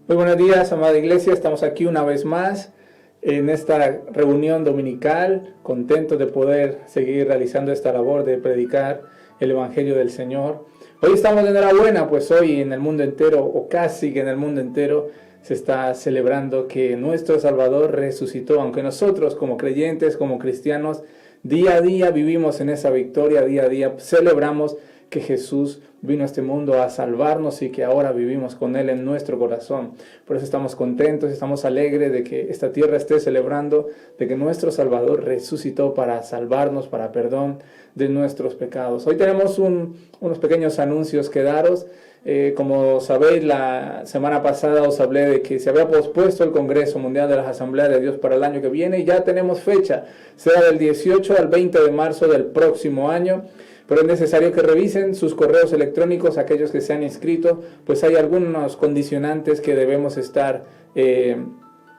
Muy buenos días, amada iglesia. Estamos aquí una vez más en esta reunión dominical, contentos de poder seguir realizando esta labor de predicar el Evangelio del Señor. Hoy estamos de enhorabuena, pues hoy en el mundo entero, o casi que en el mundo entero, se está celebrando que nuestro Salvador resucitó, aunque nosotros como creyentes, como cristianos, día a día vivimos en esa victoria, día a día celebramos que Jesús vino a este mundo a salvarnos y que ahora vivimos con Él en nuestro corazón. Por eso estamos contentos, estamos alegres de que esta tierra esté celebrando de que nuestro Salvador resucitó para salvarnos, para perdón de nuestros pecados. Hoy tenemos unos pequeños anuncios que daros. Como sabéis, la semana pasada os hablé de que se había pospuesto el Congreso Mundial de las Asambleas de Dios para el año que viene y ya tenemos fecha. Será del 18 al 20 de marzo del próximo año. Pero es necesario que revisen sus correos electrónicos, aquellos que se han inscrito, pues hay algunos condicionantes que debemos estar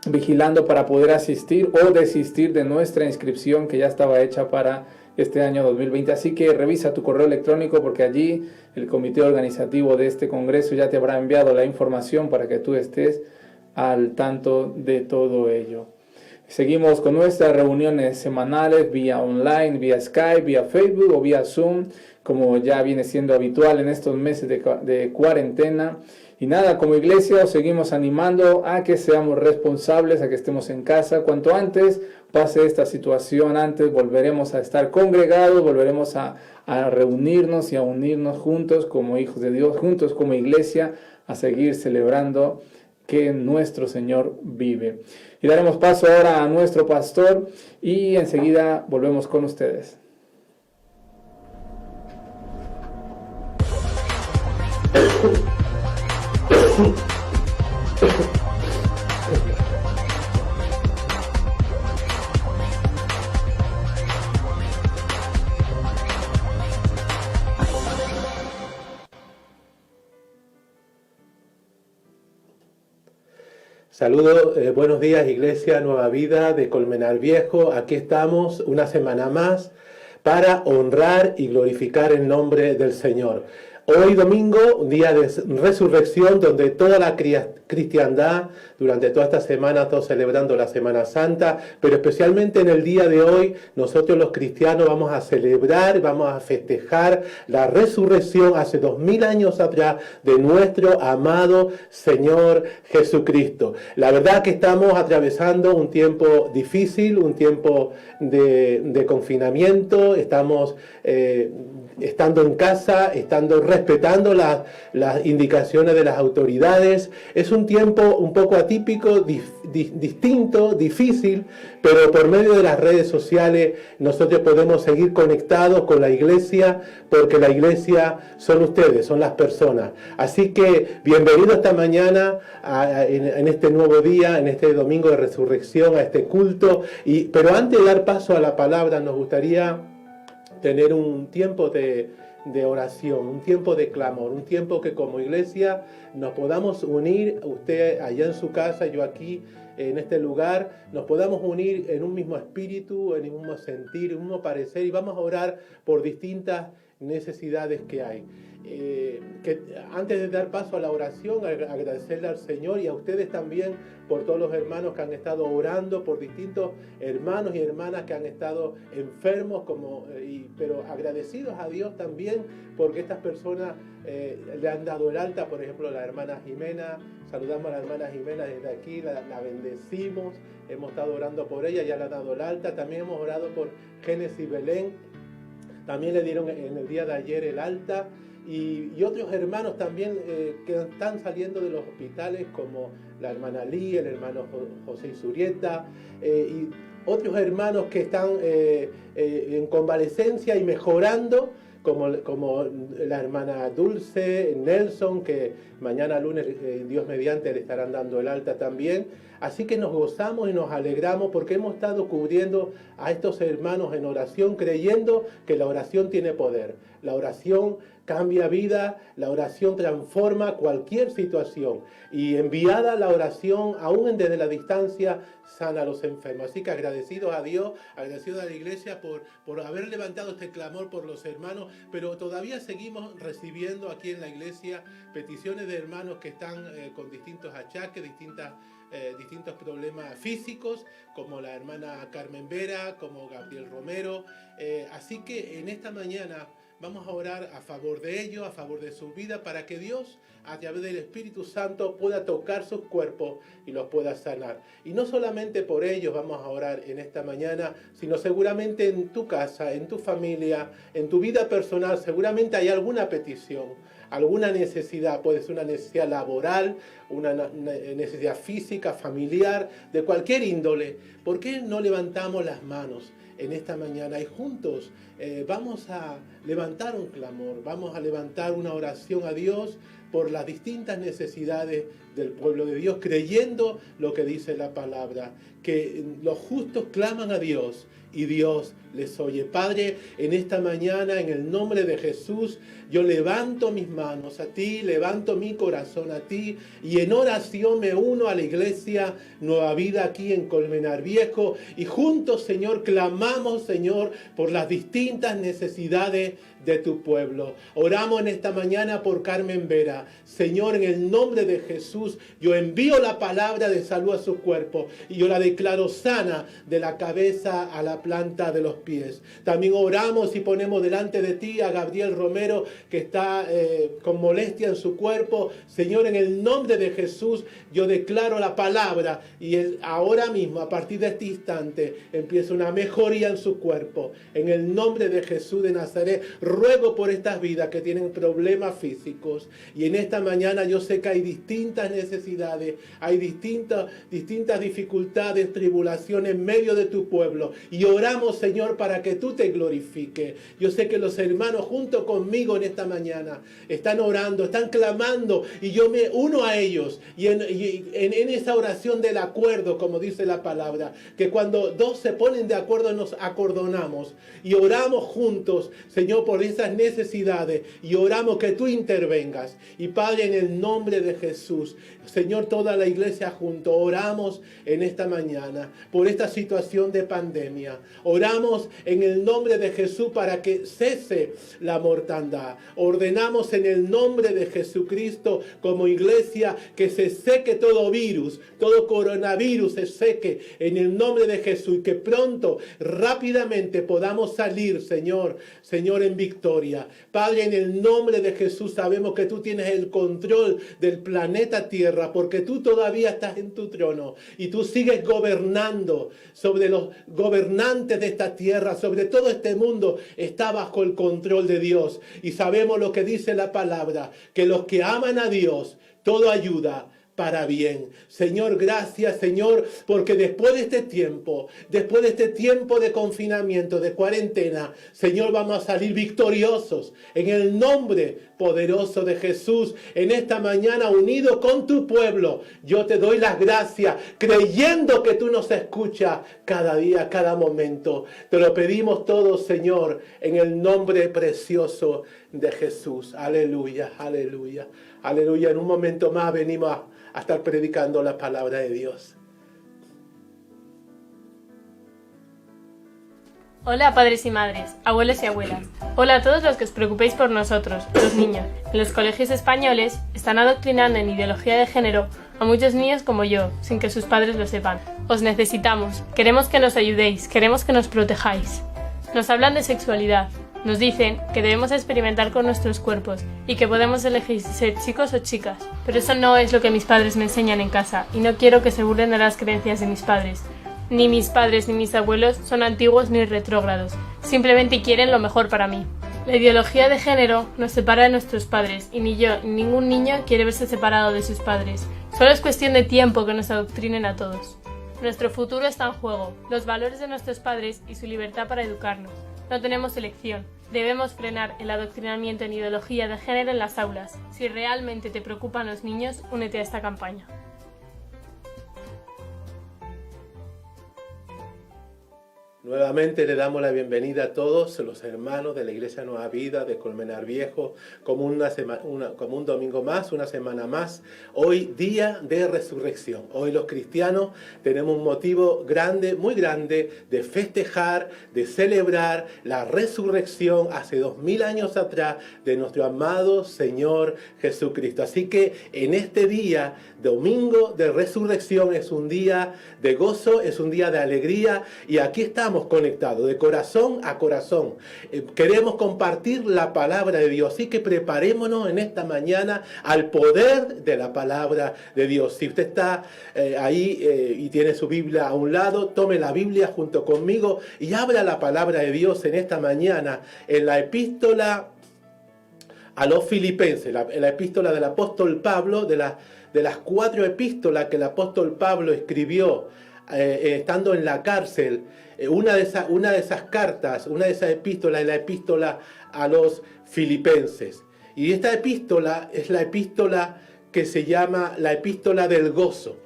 vigilando para poder asistir o desistir de nuestra inscripción que ya estaba hecha para este año 2020. Así que revisa tu correo electrónico porque allí el comité organizativo de este congreso ya te habrá enviado la información para que tú estés al tanto de todo ello. Seguimos con nuestras reuniones semanales vía online, vía Skype, vía Facebook o vía Zoom, como ya viene siendo habitual en estos meses de cuarentena. Y nada, como iglesia os seguimos animando a que seamos responsables, a que estemos en casa. Cuanto antes pase esta situación, antes volveremos a estar congregados, volveremos a reunirnos y a unirnos juntos como hijos de Dios, juntos como iglesia, a seguir celebrando que nuestro Señor vive. Y daremos paso ahora a nuestro pastor y enseguida volvemos con ustedes. Saludos, buenos días Iglesia Nueva Vida de Colmenar Viejo. Aquí estamos una semana más para honrar y glorificar el nombre del Señor. Hoy domingo, un día de resurrección donde toda la cristiandad, durante toda esta semana, todos celebrando la Semana Santa, pero especialmente en el día de hoy, nosotros los cristianos vamos a celebrar, vamos a festejar la resurrección hace 2000 años atrás de nuestro amado Señor Jesucristo. La verdad que estamos atravesando un tiempo difícil, un tiempo de confinamiento, estamos estando en casa, estando respetando las indicaciones de las autoridades. Es un tiempo un poco atípico, distinto, difícil, pero por medio de las redes sociales nosotros podemos seguir conectados con la iglesia, porque la iglesia son ustedes, son las personas. Así que bienvenido esta mañana en este nuevo día, en este domingo de resurrección, a este culto. Pero antes de dar paso a la palabra, nos gustaría tener un tiempo de oración, un tiempo de clamor, un tiempo que como iglesia nos podamos unir, usted allá en su casa, yo aquí en este lugar, nos podamos unir en un mismo espíritu, en un mismo sentir, en un mismo parecer, y vamos a orar por distintas necesidades que hay. Que antes de dar paso a la oración, agradecerle al Señor y a ustedes también por todos los hermanos que han estado orando, por distintos hermanos y hermanas que han estado enfermos, pero agradecidos a Dios también porque estas personas le han dado el alta. Por ejemplo, la hermana Jimena, saludamos a la hermana Jimena desde aquí, la bendecimos, hemos estado orando por ella, ya le han dado el alta. También hemos orado por Génesis Belén, también le dieron en el día de ayer el alta. Y otros hermanos también que están saliendo de los hospitales, como la hermana Lee, el hermano José Isurieta, y otros hermanos que están en convalecencia y mejorando, como la hermana Dulce, Nelson, que mañana lunes, Dios mediante, le estarán dando el alta también. Así que nos gozamos y nos alegramos porque hemos estado cubriendo a estos hermanos en oración, creyendo que la oración tiene poder. La oración cambia vida, la oración transforma cualquier situación. Y enviada la oración, aún desde la distancia, sana a los enfermos. Así que agradecidos a Dios, agradecidos a la iglesia por haber levantado este clamor por los hermanos, pero todavía seguimos recibiendo aquí en la iglesia peticiones de hermanos que están con distintos achaques, distintos problemas físicos, como la hermana Carmen Vera, como Gabriel Romero. Así que en esta mañana vamos a orar a favor de ellos, a favor de su vida, para que Dios, a través del Espíritu Santo, pueda tocar sus cuerpos y los pueda sanar. Y no solamente por ellos vamos a orar en esta mañana, sino seguramente en tu casa, en tu familia, en tu vida personal, seguramente hay alguna petición, alguna necesidad. Puede ser una necesidad laboral, una necesidad física, familiar, de cualquier índole. ¿Por qué no levantamos las manos en esta mañana y juntos vamos a levantar un clamor, vamos a levantar una oración a Dios por las distintas necesidades del pueblo de Dios, creyendo lo que dice la palabra, que los justos claman a Dios y Dios les oye? Padre, en esta mañana, en el nombre de Jesús, yo levanto mis manos a ti, levanto mi corazón a ti, y en oración me uno a la iglesia Nueva Vida aquí en Colmenar Viejo, y juntos, Señor, clamamos, Señor, por las distintas necesidades de tu pueblo. Oramos en esta mañana por Carmen Vera. Señor, en el nombre de Jesús, yo envío la palabra de salud a su cuerpo y yo la declaro sana de la cabeza a la planta de los pies. También oramos y ponemos delante de ti a Gabriel Romero, que está con molestia en su cuerpo. Señor, en el nombre de Jesús, yo declaro la palabra y ahora mismo, a partir de este instante, empieza una mejoría en su cuerpo. En el nombre de Jesús de Nazaret, ruego por estas vidas que tienen problemas físicos. Y en esta mañana yo sé que hay distintas necesidades, hay distintas dificultades, tribulaciones en medio de tu pueblo. Y oramos, Señor, para que tú te glorifiques. Yo sé que los hermanos junto conmigo en esta mañana están orando, están clamando, y yo me uno a ellos. Y en esa oración del acuerdo, como dice la palabra, que cuando dos se ponen de acuerdo nos acordonamos y oramos juntos, Señor, por esas necesidades, y oramos que tú intervengas. Y Padre, en el nombre de Jesús, Señor, toda la iglesia junto, oramos en esta mañana por esta situación de pandemia. Oramos en el nombre de Jesús para que cese la mortandad. Ordenamos en el nombre de Jesucristo como iglesia que se seque todo virus, todo coronavirus se seque en el nombre de Jesús, y que pronto, rápidamente podamos salir, Señor, en victoria. Padre, en el nombre de Jesús sabemos que tú tienes el control del planeta Tierra, porque tú todavía estás en tu trono y tú sigues gobernando sobre los gobernantes de esta tierra, sobre todo este mundo está bajo el control de Dios. Y sabemos lo que dice la palabra, que los que aman a Dios, todo ayuda para bien. Señor, gracias, Señor, porque después de este tiempo de confinamiento, de cuarentena, Señor, vamos a salir victoriosos en el nombre poderoso de Jesús. En esta mañana, unido con tu pueblo, yo te doy las gracias, creyendo que tú nos escuchas cada día, cada momento. Te lo pedimos todo, Señor, en el nombre precioso de Jesús. Aleluya, aleluya, aleluya. En un momento más venimos a estar predicando la palabra de Dios. Hola padres y madres, abuelos y abuelas. Hola a todos los que os preocupéis por nosotros, los niños. En los colegios españoles están adoctrinando en ideología de género a muchos niños como yo, sin que sus padres lo sepan. Os necesitamos, queremos que nos ayudéis, queremos que nos protejáis. Nos hablan de sexualidad, nos dicen que debemos experimentar con nuestros cuerpos y que podemos elegir si ser chicos o chicas. Pero eso no es lo que mis padres me enseñan en casa, y no quiero que se burlen de las creencias de mis padres. Ni mis padres ni mis abuelos son antiguos ni retrógrados, simplemente quieren lo mejor para mí. La ideología de género nos separa de nuestros padres, y ni yo ni ningún niño quiere verse separado de sus padres. Solo es cuestión de tiempo que nos adoctrinen a todos. Nuestro futuro está en juego, los valores de nuestros padres y su libertad para educarnos. No tenemos elección. Debemos frenar el adoctrinamiento en ideología de género en las aulas. Si realmente te preocupan los niños, únete a esta campaña. Nuevamente le damos la bienvenida a todos los hermanos de la Iglesia Nueva Vida de Colmenar Viejo, como un domingo más, una semana más. Hoy día de resurrección. Hoy los cristianos tenemos un motivo grande, muy grande, de festejar, de celebrar la resurrección hace 2000 años atrás de nuestro amado Señor Jesucristo. Así que en este día, domingo de resurrección, es un día de gozo, es un día de alegría, y aquí estamos conectados de corazón a corazón. Queremos compartir la palabra de Dios, así que preparémonos en esta mañana al poder de la palabra de Dios. Si usted está ahí y tiene su Biblia a un lado, tome la Biblia junto conmigo y abra la palabra de Dios en esta mañana en la epístola a los Filipenses, la epístola del apóstol Pablo, de las 4 epístolas que el apóstol Pablo escribió estando en la cárcel. Una de esas cartas, una de esas epístolas es la epístola a los Filipenses. Y esta epístola es la epístola que se llama la epístola del gozo.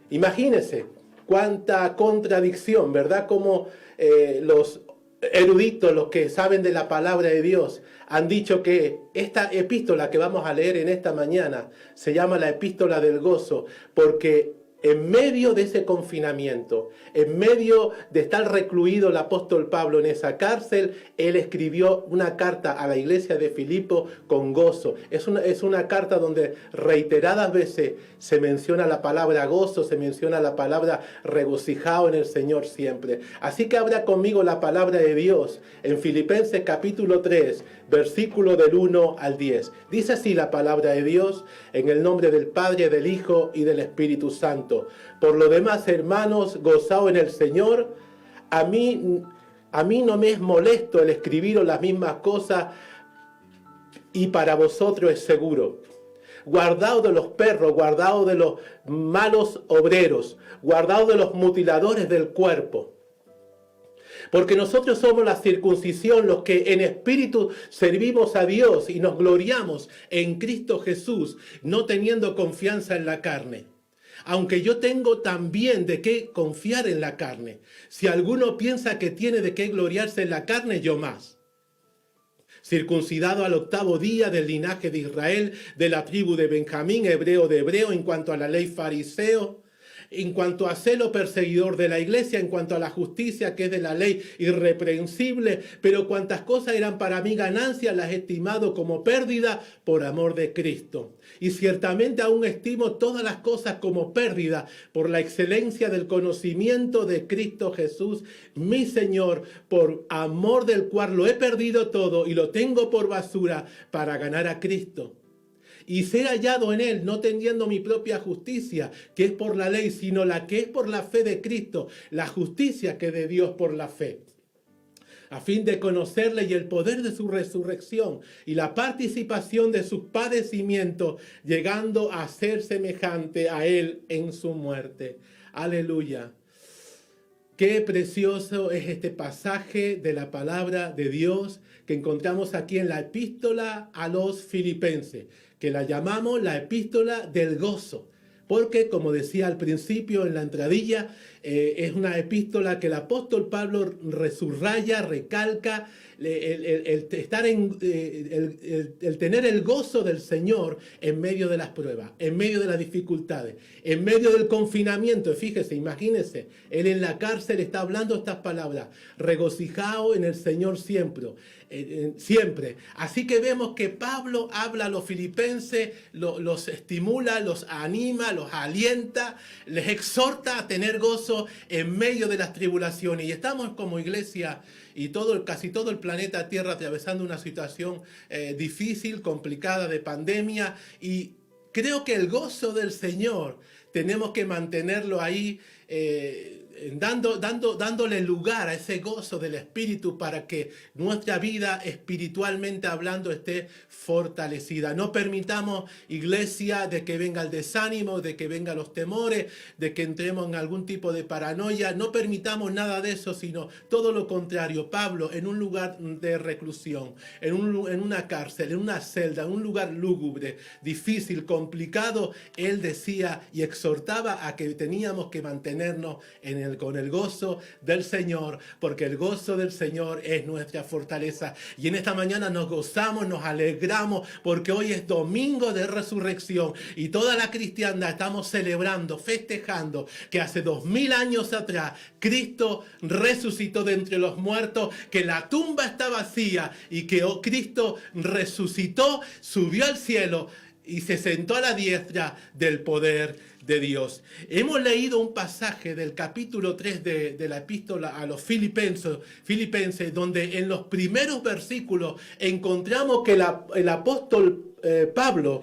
Imagínense cuánta contradicción, ¿verdad? Como los eruditos, los que saben de la palabra de Dios, han dicho que esta epístola que vamos a leer en esta mañana se llama la epístola del gozo, porque en medio de ese confinamiento, en medio de estar recluido el apóstol Pablo en esa cárcel, él escribió una carta a la iglesia de Filipo con gozo. Es una carta donde reiteradas veces se menciona la palabra gozo, se menciona la palabra regocijado en el Señor siempre. Así que abra conmigo la palabra de Dios en Filipenses capítulo 3, versículo del 1 al 10. Dice así la palabra de Dios, en el nombre del Padre, del Hijo y del Espíritu Santo. Por lo demás, hermanos, gozaos en el Señor. A mí no me es molesto el escribiros las mismas cosas, y para vosotros es seguro. Guardaos de los perros, guardaos de los malos obreros, guardaos de los mutiladores del cuerpo. Porque nosotros somos la circuncisión, los que en espíritu servimos a Dios y nos gloriamos en Cristo Jesús, no teniendo confianza en la carne. Aunque yo tengo también de qué confiar en la carne. Si alguno piensa que tiene de qué gloriarse en la carne, yo más. Circuncidado al 8º día del linaje de Israel, de la tribu de Benjamín, hebreo de hebreo, en cuanto a la ley fariseo, en cuanto a celo perseguidor de la iglesia, en cuanto a la justicia que es de la ley irreprensible, pero cuantas cosas eran para mí ganancia, las he estimado como pérdida por amor de Cristo. Y ciertamente aún estimo todas las cosas como pérdida por la excelencia del conocimiento de Cristo Jesús, mi Señor, por amor del cual lo he perdido todo y lo tengo por basura para ganar a Cristo. Y ser hallado en él, no teniendo mi propia justicia, que es por la ley, sino la que es por la fe de Cristo, la justicia que es de Dios por la fe, a fin de conocerle y el poder de su resurrección y la participación de sus padecimientos, llegando a ser semejante a él en su muerte. Aleluya. Qué precioso es este pasaje de la palabra de Dios que encontramos aquí en la epístola a los Filipenses, que la llamamos la epístola del gozo, porque, como decía al principio en la entradilla, es una epístola que el apóstol Pablo resubraya, recalca, el tener el gozo del Señor en medio de las pruebas, en medio de las dificultades, en medio del confinamiento. Fíjese, imagínese, él en la cárcel está hablando estas palabras: regocijado en el Señor siempre. Siempre. Así que vemos que Pablo habla a los filipenses, los estimula, los anima, los alienta, les exhorta a tener gozo en medio de las tribulaciones. Y estamos como iglesia y casi todo el planeta Tierra atravesando una situación difícil, complicada, de pandemia, y creo que el gozo del Señor tenemos que mantenerlo ahí, dándole lugar a ese gozo del Espíritu para que nuestra vida espiritualmente hablando esté fortalecida. No permitamos, iglesia, de que venga el desánimo, de que vengan los temores, de que entremos en algún tipo de paranoia. No permitamos nada de eso, sino todo lo contrario. Pablo, en un lugar de reclusión, en una cárcel, en una celda, en un lugar lúgubre, difícil, complicado, él decía y exhortaba a que teníamos que mantenernos en con el gozo del Señor, porque el gozo del Señor es nuestra fortaleza. Y en esta mañana nos gozamos, nos alegramos, porque hoy es domingo de resurrección y toda la cristiandad estamos celebrando, festejando que hace 2000 años atrás Cristo resucitó de entre los muertos, que la tumba está vacía y que Cristo resucitó, subió al cielo y se sentó a la diestra del poder de Dios. Hemos leído un pasaje del capítulo 3 de la epístola a los Filipenses, donde en los primeros versículos encontramos que el apóstol Pablo,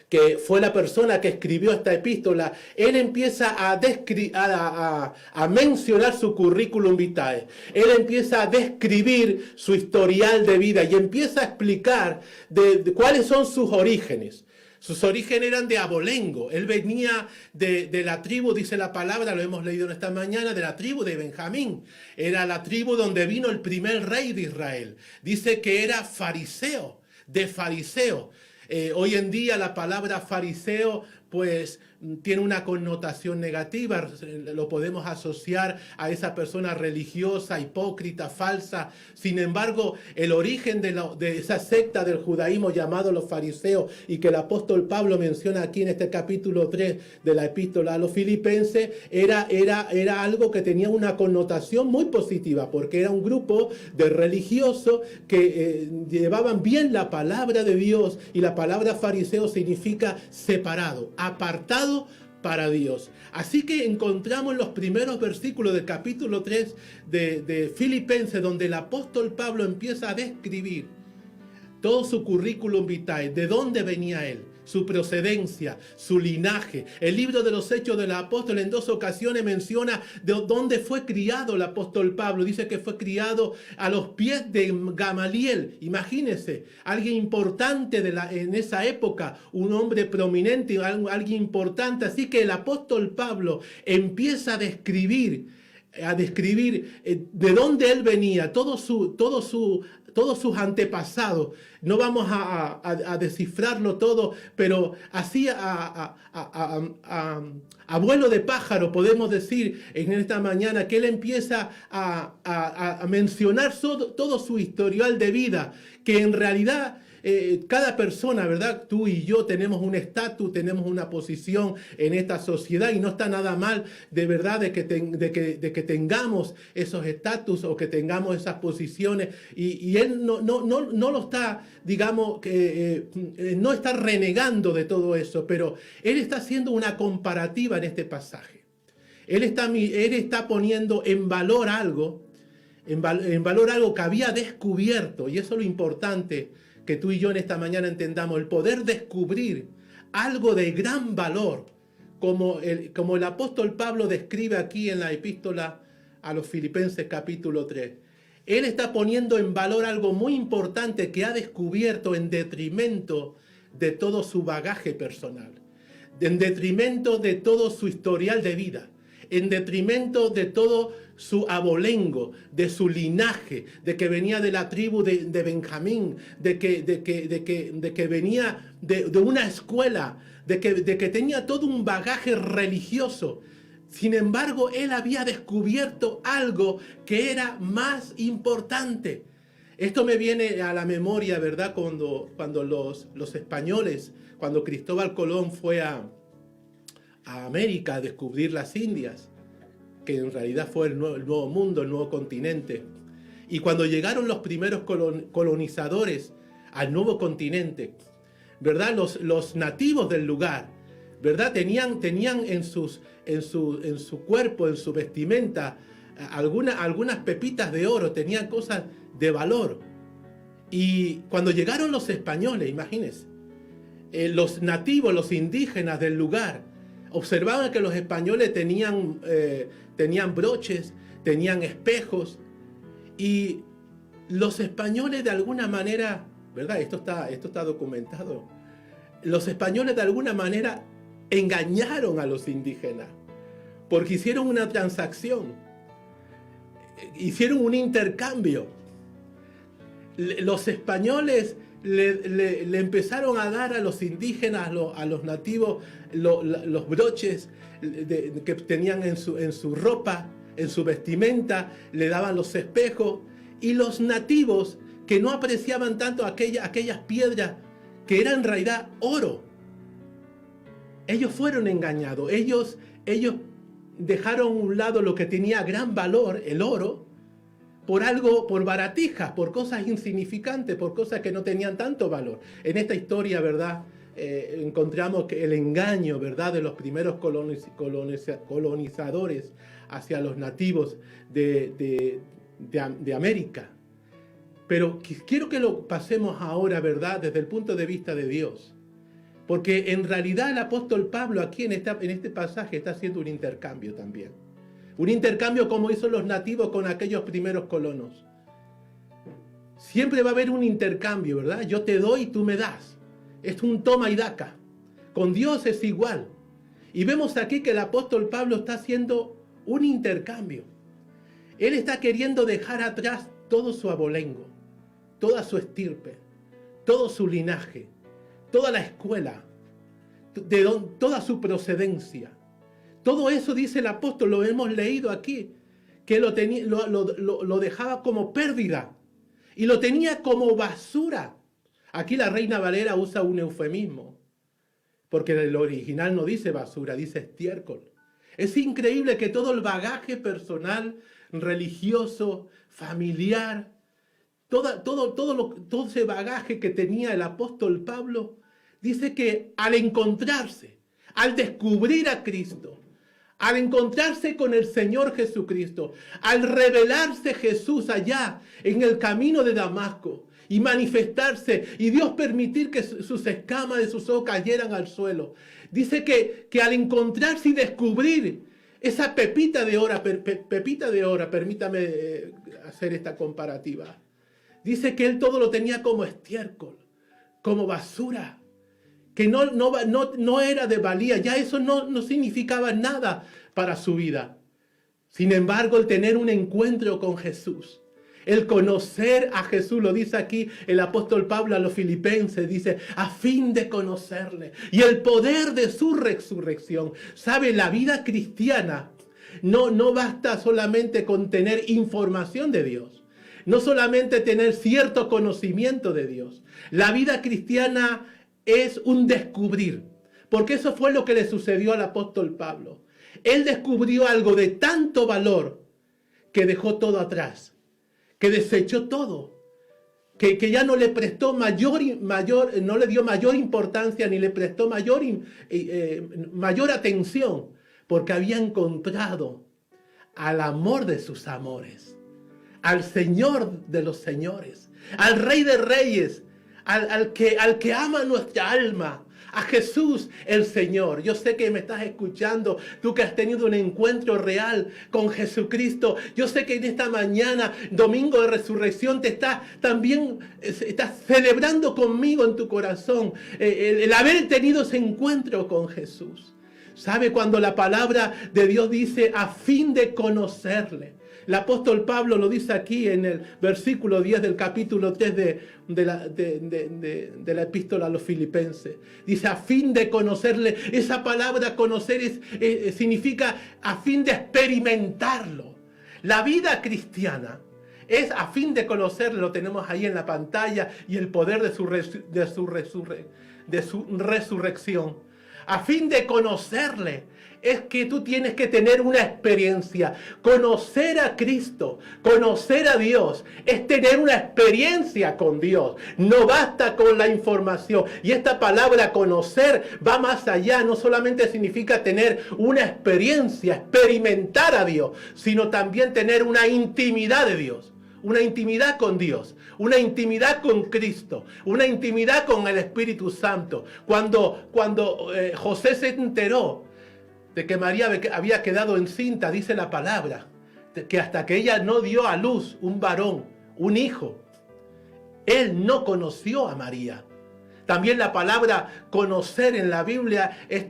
que fue la persona que escribió esta epístola, él empieza a mencionar su currículum vitae. Él empieza a describir su historial de vida y empieza a explicar de cuáles son sus orígenes. Sus orígenes eran de abolengo. Él venía de la tribu, dice la palabra, lo hemos leído esta mañana, de la tribu de Benjamín. Era la tribu donde vino el primer rey de Israel. Dice que era fariseo, de fariseo. Hoy en día la palabra fariseo pues tiene una connotación negativa, lo podemos asociar a esa persona religiosa, hipócrita, falsa. Sin embargo, el origen de esa secta del judaísmo llamado los fariseos y que el apóstol Pablo menciona aquí en este capítulo 3 de la epístola a los Filipenses, era algo que tenía una connotación muy positiva, porque era un grupo de religiosos que llevaban bien la palabra de Dios, y la palabra fariseo significa separado, apartado para Dios. Así que encontramos en los primeros versículos del capítulo 3 de Filipenses, donde el apóstol Pablo empieza a describir todo su currículum vitae, de dónde venía él, su procedencia, su linaje. El libro de los Hechos del Apóstol en 2 ocasiones menciona de dónde fue criado el apóstol Pablo. Dice que fue criado a los pies de Gamaliel. Imagínense, alguien importante en esa época, un hombre prominente, alguien importante. Así que el apóstol Pablo empieza a describir de dónde él venía, todos sus antepasados. No vamos a descifrarlo todo, pero así a vuelo de pájaro podemos decir en esta mañana que él empieza a mencionar todo su historial de vida, que en realidad cada persona, ¿verdad? Tú y yo tenemos un estatus, tenemos una posición en esta sociedad, y no está nada mal, de verdad, de que tengamos esos estatus o que tengamos esas posiciones, y él no lo está, digamos, no está renegando de todo eso, pero él está haciendo una comparativa en este pasaje. Él está poniendo en valor algo, en valor algo que había descubierto, y eso es lo importante, que tú y yo en esta mañana entendamos, el poder descubrir algo de gran valor, como el apóstol Pablo describe aquí en la epístola a los Filipenses capítulo 3. Él está poniendo en valor algo muy importante que ha descubierto en detrimento de todo su bagaje personal, en detrimento de todo su historial de vida, en detrimento de todo su abolengo, de su linaje, de que venía de la tribu de Benjamín, de que venía de una escuela, de que tenía todo un bagaje religioso. Sin embargo, él había descubierto algo que era más importante. Esto me viene a la memoria, ¿verdad? Cuando los españoles, cuando Cristóbal Colón fue a América a descubrir las Indias, que en realidad fue el nuevo mundo, el nuevo continente. Y cuando llegaron los primeros colonizadores al nuevo continente, ¿verdad? Los nativos del lugar, ¿verdad? Tenían en su cuerpo, en su vestimenta, algunas pepitas de oro, tenían cosas de valor. Y cuando llegaron los españoles, imagínense, los nativos, los indígenas del lugar, observaban que los españoles tenían broches, tenían espejos, y los españoles de alguna manera, ¿verdad? Esto está documentado. Los españoles de alguna manera engañaron a los indígenas, porque hicieron una transacción, hicieron un intercambio. Los españoles le empezaron a dar a los indígenas, a los nativos, los broches que tenían en su ropa, en su vestimenta, le daban los espejos, y los nativos que no apreciaban tanto aquellas piedras que eran en realidad oro, ellos fueron engañados. Ellos dejaron a un lado lo que tenía gran valor, el oro, por baratijas, por cosas insignificantes, por cosas que no tenían tanto valor. En esta historia, ¿verdad? Encontramos que el engaño, ¿verdad?, de los primeros colonizadores hacia los nativos de América. Pero quiero que lo pasemos ahora, ¿verdad?, desde el punto de vista de Dios. Porque en realidad el apóstol Pablo aquí en este pasaje está haciendo un intercambio también. Un intercambio como hizo los nativos con aquellos primeros colonos. Siempre va a haber un intercambio, ¿verdad? Yo te doy y tú me das. Es un toma y daca. Con Dios es igual. Y vemos aquí que el apóstol Pablo está haciendo un intercambio. Él está queriendo dejar atrás todo su abolengo, toda su estirpe, todo su linaje, toda la escuela, toda su procedencia. Todo eso, dice el apóstol, lo hemos leído aquí, que lo dejaba como pérdida y lo tenía como basura. Aquí la Reina Valera usa un eufemismo, porque el original no dice basura, dice estiércol. Es increíble que todo el bagaje personal, religioso, familiar, todo ese bagaje que tenía el apóstol Pablo, dice que al encontrarse, al descubrir a Cristo, al encontrarse con el Señor Jesucristo, al revelarse Jesús allá en el camino de Damasco y manifestarse y Dios permitir que sus escamas de sus ojos cayeran al suelo, dice que al encontrarse y descubrir esa pepita de oro, permítame hacer esta comparativa, dice que él todo lo tenía como estiércol, como basura, que no era de valía, ya eso no significaba nada para su vida. Sin embargo, el tener un encuentro con Jesús, el conocer a Jesús, lo dice aquí el apóstol Pablo a los filipenses, dice, a fin de conocerle y el poder de su resurrección. ¿Sabe? La vida cristiana no basta solamente con tener información de Dios, no solamente tener cierto conocimiento de Dios. La vida cristiana es un descubrir, porque eso fue lo que le sucedió al apóstol Pablo. Él descubrió algo de tanto valor que dejó todo atrás, que desechó todo, que ya no le prestó no le dio mayor importancia ni le prestó mayor atención, porque había encontrado al amor de sus amores, al Señor de los señores, al Rey de reyes, al que ama nuestra alma, a Jesús el Señor. Yo sé que me estás escuchando, tú que has tenido un encuentro real con Jesucristo. Yo sé que en esta mañana, domingo de resurrección, estás celebrando conmigo en tu corazón el haber tenido ese encuentro con Jesús. ¿Sabe? Cuando la palabra de Dios dice a fin de conocerle, el apóstol Pablo lo dice aquí en el versículo 10 del capítulo 3 de la epístola a los filipenses. Dice, a fin de conocerle. Esa palabra conocer significa a fin de experimentarlo. La vida cristiana es a fin de conocerle. Lo tenemos ahí en la pantalla, y el poder de su resurrección. A fin de conocerle, es que tú tienes que tener una experiencia. Conocer a Cristo, conocer a Dios, es tener una experiencia con Dios. No basta con la información. Y esta palabra conocer va más allá. No solamente significa tener una experiencia, experimentar a Dios, sino también tener una intimidad de Dios. Una intimidad con Dios, una intimidad con Cristo, una intimidad con el Espíritu Santo. Cuando José se enteró de que María había quedado encinta, dice la palabra, que hasta que ella no dio a luz un varón, un hijo, él no conoció a María. También la palabra conocer en la Biblia es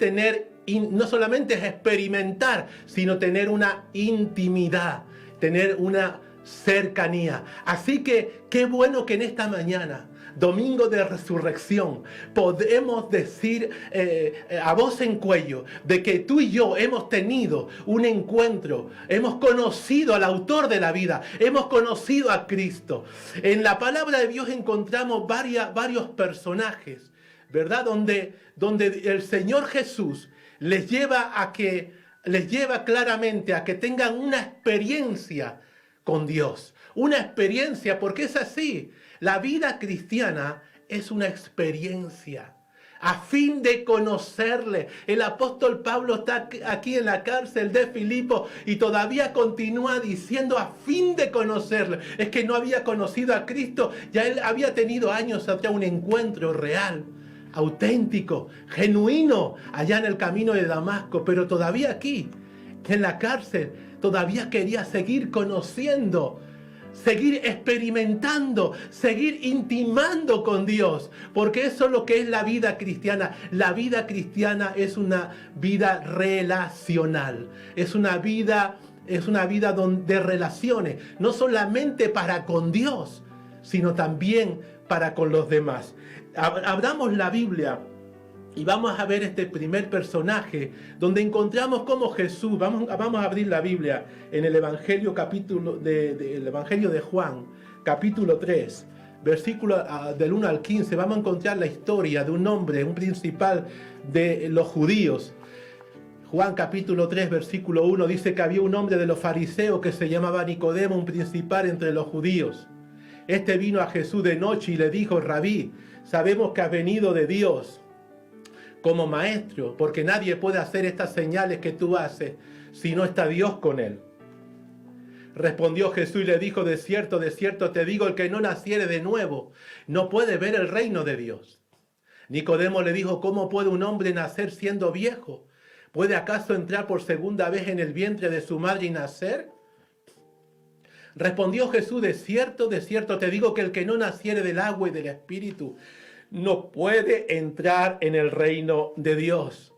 no solamente es experimentar, sino tener una intimidad, tener una cercanía. Así que qué bueno que en esta mañana domingo de resurrección, podemos decir a voz en cuello de que tú y yo hemos tenido un encuentro, hemos conocido al autor de la vida, hemos conocido a Cristo. En la palabra de Dios encontramos varios personajes, ¿verdad? Donde el Señor Jesús les lleva claramente a que tengan una experiencia con Dios. Una experiencia, porque es así. La vida cristiana es una experiencia. A fin de conocerle. El apóstol Pablo está aquí en la cárcel de Filipo y todavía continúa diciendo a fin de conocerle. Es que no había conocido a Cristo. Ya él había tenido años atrás un encuentro real, auténtico, genuino, allá en el camino de Damasco. Pero todavía aquí, en la cárcel, todavía quería seguir conociendo, seguir experimentando, seguir intimando con Dios, porque eso es lo que es la vida cristiana. La vida cristiana es una vida relacional, es una vida de relaciones, no solamente para con Dios, sino también para con los demás. Abramos la Biblia y vamos a ver este primer personaje donde encontramos cómo Jesús, vamos a abrir la Biblia en el Evangelio el Evangelio de Juan, capítulo 3, versículo del 1 al 15. Vamos a encontrar la historia de un hombre, un principal de los judíos. Juan capítulo 3, versículo 1 dice que había un hombre de los fariseos que se llamaba Nicodemo, un principal entre los judíos. Este vino a Jesús de noche y le dijo: Rabí, sabemos que has venido de Dios como maestro, porque nadie puede hacer estas señales que tú haces si no está Dios con él. Respondió Jesús y le dijo: de cierto te digo, el que no naciere de nuevo no puede ver el reino de Dios. Nicodemo le dijo: ¿cómo puede un hombre nacer siendo viejo? ¿Puede acaso entrar por segunda vez en el vientre de su madre y nacer? Respondió Jesús: de cierto te digo que el que no naciere del agua y del espíritu no puede entrar en el reino de Dios.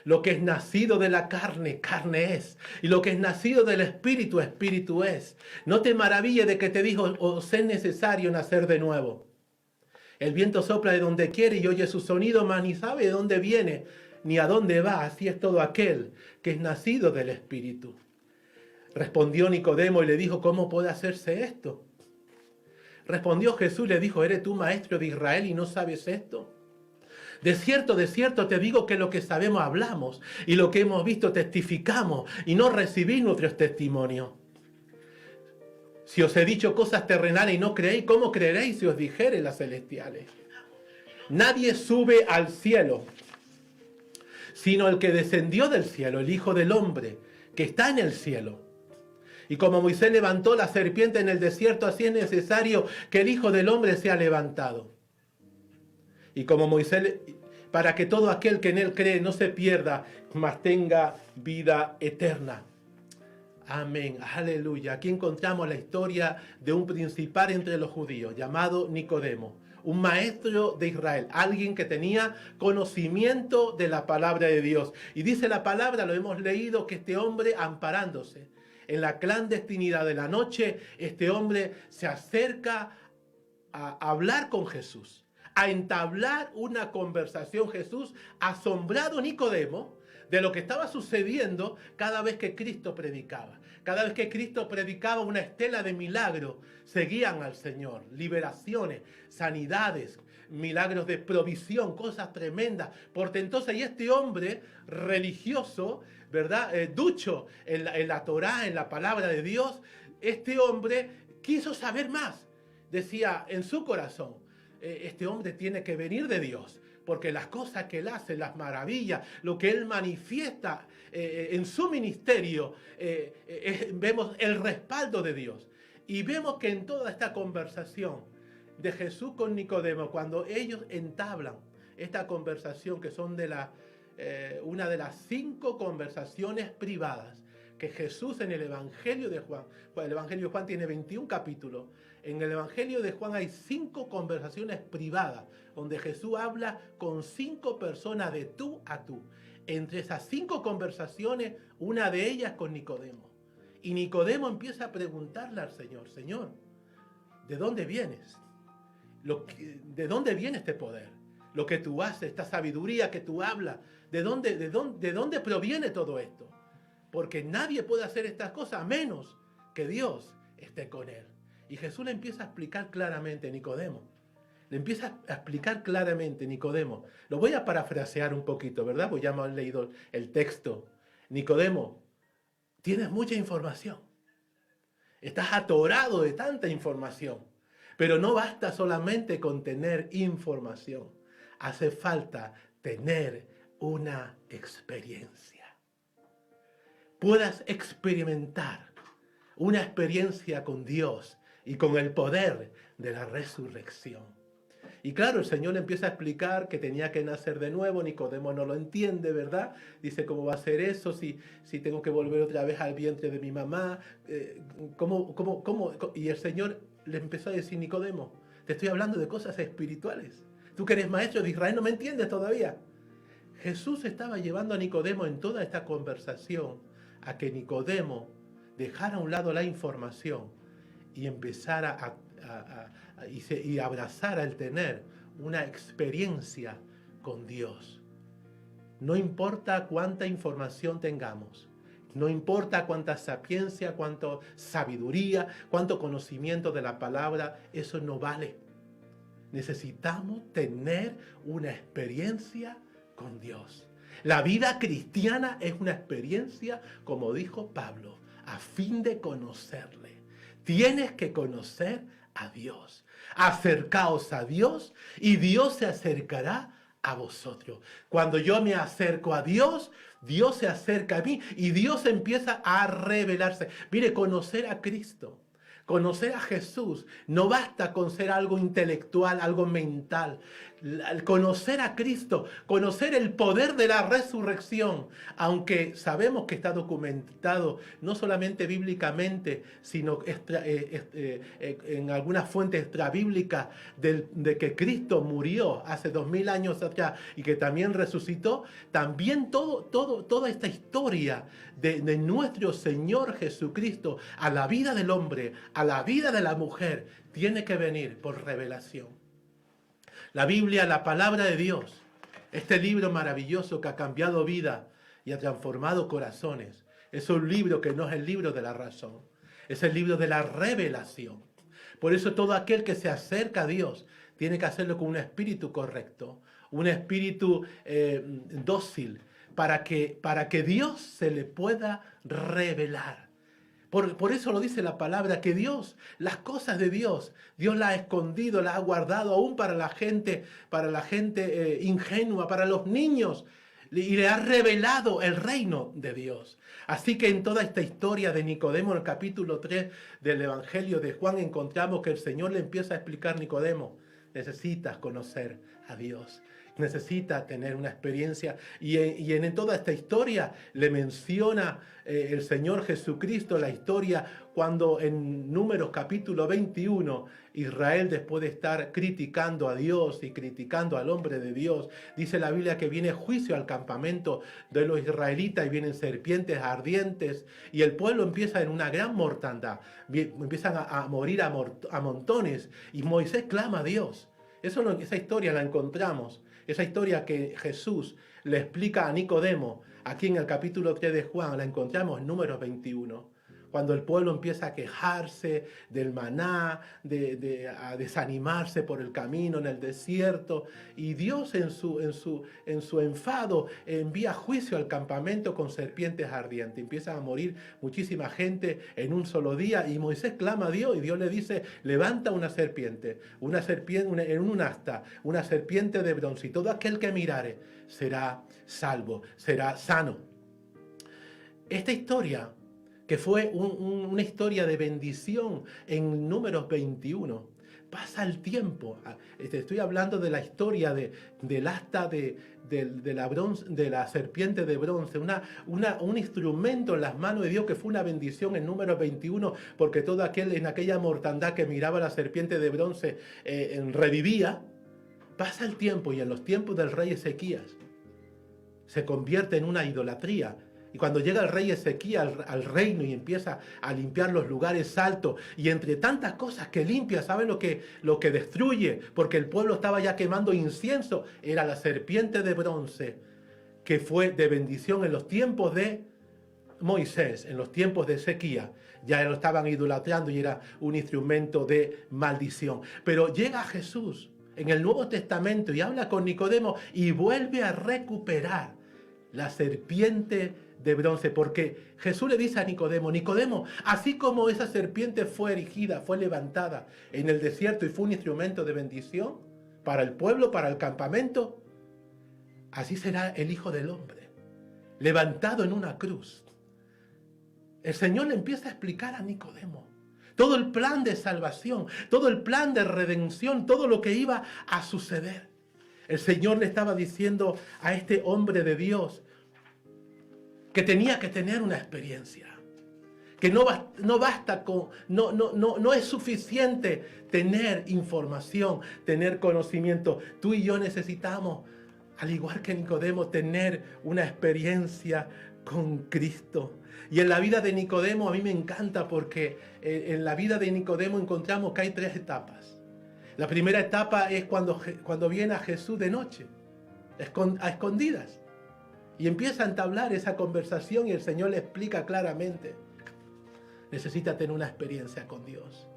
Lo que es nacido de la carne, carne es. Y lo que es nacido del espíritu, espíritu es. No te maravilles de que te dijo: os es necesario nacer de nuevo. El viento sopla de donde quiere y oye su sonido, mas ni sabe de dónde viene ni a dónde va. Así es todo aquel que es nacido del espíritu. Respondió Nicodemo y le dijo: ¿cómo puede hacerse esto? Respondió Jesús y le dijo: ¿eres tú maestro de Israel y no sabes esto? De cierto te digo que lo que sabemos hablamos y lo que hemos visto testificamos y no recibís nuestros testimonios. Si os he dicho cosas terrenales y no creéis, ¿cómo creeréis si os dijere las celestiales? Nadie sube al cielo, sino el que descendió del cielo, el Hijo del Hombre, que está en el cielo. Y como Moisés levantó la serpiente en el desierto, así es necesario que el Hijo del Hombre sea levantado. Y como Moisés, para que todo aquel que en él cree no se pierda, mas tenga vida eterna. Amén, aleluya. Aquí encontramos la historia de un principal entre los judíos, llamado Nicodemo. Un maestro de Israel, alguien que tenía conocimiento de la palabra de Dios. Y dice la palabra, lo hemos leído, que este hombre, amparándose en la clandestinidad de la noche, este hombre se acerca a hablar con Jesús, a entablar una conversación. Jesús, asombrado Nicodemo de lo que estaba sucediendo cada vez que Cristo predicaba. Cada vez que Cristo predicaba, una estela de milagros seguían al Señor. Liberaciones, sanidades, milagros de provisión, cosas tremendas, portentosas. Y este hombre religioso, ¿verdad? Ducho en la Torá, en la palabra de Dios, este hombre quiso saber más. Decía en su corazón: este hombre tiene que venir de Dios, porque las cosas que él hace, las maravillas, lo que él manifiesta en su ministerio, vemos el respaldo de Dios. Y vemos que en toda esta conversación de Jesús con Nicodemo, cuando ellos entablan esta conversación, que son una de las 5 conversaciones privadas que Jesús en el Evangelio de Juan, el Evangelio de Juan tiene 21 capítulos, en el Evangelio de Juan hay 5 conversaciones privadas, donde Jesús habla con 5 personas de tú a tú. Entre esas 5 conversaciones, una de ellas con Nicodemo. Y Nicodemo empieza a preguntarle al Señor: Señor, ¿de dónde vienes? ¿De dónde viene este poder? Lo que tú haces, esta sabiduría que tú hablas, ¿de dónde proviene todo esto? Porque nadie puede hacer estas cosas a menos que Dios esté con él. Y Jesús le empieza a explicar claramente a Nicodemo. Le empieza a explicar claramente Nicodemo. Lo voy a parafrasear un poquito, ¿verdad? Pues ya hemos leído el texto. Nicodemo, tienes mucha información. Estás atorado de tanta información. Pero no basta solamente con tener información. Hace falta tener una experiencia. Puedas experimentar una experiencia con Dios y con el poder de la resurrección. Y claro, el Señor le empieza a explicar que tenía que nacer de nuevo. Nicodemo no lo entiende, ¿verdad? Dice, ¿cómo va a ser eso si tengo que volver otra vez al vientre de mi mamá? ¿Cómo? Y el Señor le empezó a decir, Nicodemo, te estoy hablando de cosas espirituales. Tú que eres maestro de Israel no me entiendes todavía. Jesús estaba llevando a Nicodemo en toda esta conversación a que Nicodemo dejara a un lado la información y empezara y abrazara el tener una experiencia con Dios. No importa cuánta información tengamos, no importa cuánta sapiencia, cuánta sabiduría, cuánto conocimiento de la palabra, eso no vale. Necesitamos tener una experiencia con Dios. La vida cristiana es una experiencia, como dijo Pablo, a fin de conocerle. Tienes que conocer a Dios. Acercaos a Dios y Dios se acercará a vosotros. Cuando yo me acerco a Dios, Dios se acerca a mí y Dios empieza a revelarse. Mire, conocer a Cristo, conocer a Jesús, no basta con ser algo intelectual, algo mental. Conocer a Cristo, conocer el poder de la resurrección, aunque sabemos que está documentado no solamente bíblicamente, sino en algunas fuentes extrabíblicas de que Cristo murió hace 2000 años atrás y que también resucitó. También toda esta historia de nuestro Señor Jesucristo a la vida del hombre, a la vida de la mujer, tiene que venir por revelación. La Biblia, la palabra de Dios, este libro maravilloso que ha cambiado vida y ha transformado corazones, es un libro que no es el libro de la razón, es el libro de la revelación. Por eso todo aquel que se acerca a Dios tiene que hacerlo con un espíritu correcto, un espíritu dócil, para que Dios se le pueda revelar. Por eso lo dice la palabra, que Dios, las cosas de Dios, Dios las ha escondido, las ha guardado aún para la gente ingenua, para los niños, y le ha revelado el reino de Dios. Así que en toda esta historia de Nicodemo, en el capítulo 3 del Evangelio de Juan, encontramos que el Señor le empieza a explicar a Nicodemo, necesitas conocer a Dios. Necesita tener una experiencia y en toda esta historia le menciona el Señor Jesucristo la historia cuando en Números capítulo 21 Israel, después de estar criticando a Dios y criticando al hombre de Dios, dice la Biblia que viene juicio al campamento de los israelitas y vienen serpientes ardientes y el pueblo empieza en una gran mortandad, empiezan a morir a montones y Moisés clama a Dios. Esa historia la encontramos, esa historia que Jesús le explica a Nicodemo, aquí en el capítulo 3 de Juan, la encontramos en Números 21, cuando el pueblo empieza a quejarse del maná, a desanimarse por el camino en el desierto, y Dios en su enfado envía juicio al campamento con serpientes ardientes. Empiezan a morir muchísima gente en un solo día, y Moisés clama a Dios, y Dios le dice, levanta una serpiente en un asta, una serpiente de bronce, y todo aquel que mirare será salvo, será sano. Esta historia, que fue una historia de bendición en Números 21. Pasa el tiempo. Estoy hablando de la historia del asta de la serpiente de bronce, un instrumento en las manos de Dios que fue una bendición en Números 21, porque todo aquel en aquella mortandad que miraba la serpiente de bronce revivía. Pasa el tiempo y en los tiempos del rey Ezequías se convierte en una idolatría Y cuando llega el rey Ezequías al reino y empieza a limpiar los lugares altos, y entre tantas cosas que limpia, ¿sabe lo que destruye? Porque el pueblo estaba ya quemando incienso. Era la serpiente de bronce, que fue de bendición en los tiempos de Moisés, en los tiempos de Ezequías. Ya lo estaban idolatrando y era un instrumento de maldición. Pero llega Jesús en el Nuevo Testamento y habla con Nicodemo y vuelve a recuperar la serpiente de bronce, porque Jesús le dice a Nicodemo: Nicodemo, así como esa serpiente fue erigida, fue levantada en el desierto y fue un instrumento de bendición para el pueblo, para el campamento, así será el Hijo del Hombre, levantado en una cruz. El Señor le empieza a explicar a Nicodemo todo el plan de salvación, todo el plan de redención, todo lo que iba a suceder. El Señor le estaba diciendo a este hombre de Dios que tenía que tener una experiencia, que no basta con, no es suficiente tener información, tener conocimiento. Tú y yo necesitamos, al igual que Nicodemo, tener una experiencia con Cristo. Y en la vida de Nicodemo a mí me encanta, porque en la vida de Nicodemo encontramos que hay 3 etapas. La primera etapa es cuando viene a Jesús de noche, a escondidas. Y empieza a entablar esa conversación y el Señor le explica claramente: necesita tener una experiencia con Dios,